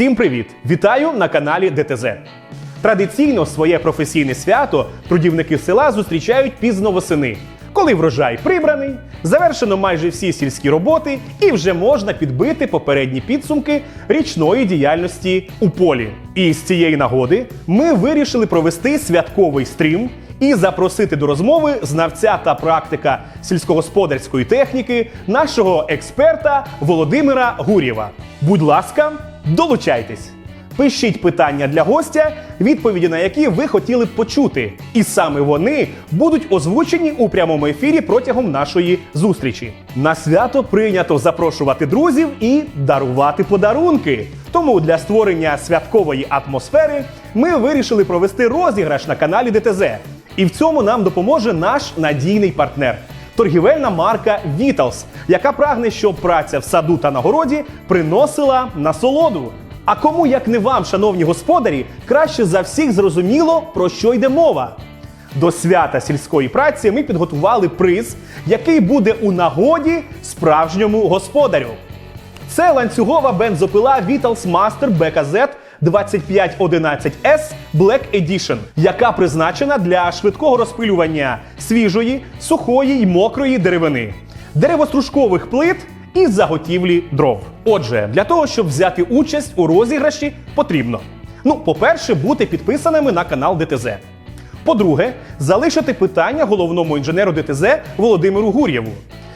Всім привіт! Вітаю на каналі ДТЗ. Традиційно своє професійне свято трудівники села зустрічають пізно восени, коли врожай прибраний, завершено майже всі сільські роботи і вже можна підбити попередні підсумки річної діяльності у полі. І з цієї нагоди ми вирішили провести святковий стрім і запросити до розмови знавця та практика сільськогосподарської техніки, нашого експерта Володимира Гур'єва. Будь ласка, долучайтесь! Пишіть питання для гостя, відповіді на які ви хотіли б почути. І саме вони будуть озвучені у прямому ефірі протягом нашої зустрічі. На свято прийнято запрошувати друзів і дарувати подарунки. Тому для створення святкової атмосфери ми вирішили провести розіграш на каналі ДТЗ. І в цьому нам допоможе наш надійний партнер – торгівельна марка Vitals, яка прагне, щоб праця в саду та на городі приносила насолоду. А кому, як не вам, шановні господарі, краще за всіх зрозуміло, про що йде мова. До свята сільської праці ми підготували приз, який буде у нагоді справжньому господарю. Це ланцюгова бензопила Vitals Master BKZ 2511S Black Edition, яка призначена для швидкого розпилювання свіжої, сухої й мокрої деревини, деревостружкових плит і заготівлі дров. Отже, для того, щоб взяти участь у розіграші, потрібно: по-перше, бути підписаними на канал ДТЗ. По-друге, залишити питання головному інженеру ДТЗ Володимиру Гур'єву.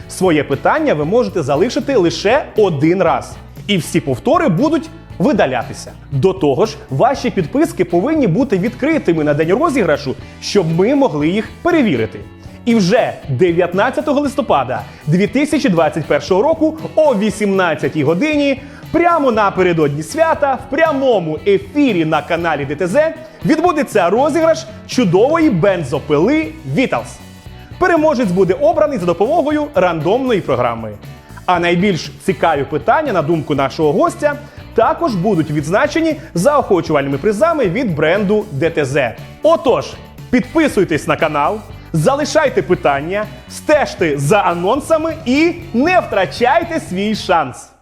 Своє питання ви можете залишити лише один раз. І всі повтори будуть видалятися. До того ж, ваші підписки повинні бути відкритими на день розіграшу, щоб ми могли їх перевірити. І вже 19 листопада 2021 року о 18 годині, прямо напередодні свята, в прямому ефірі на каналі ДТЗ відбудеться розіграш чудової бензопили Vitals. Переможець буде обраний за допомогою рандомної програми. А найбільш цікаві питання, на думку нашого гостя, також будуть відзначені заохочувальними призами від бренду ДТЗ. Отож, підписуйтесь на канал, залишайте питання, стежте за анонсами і не втрачайте свій шанс!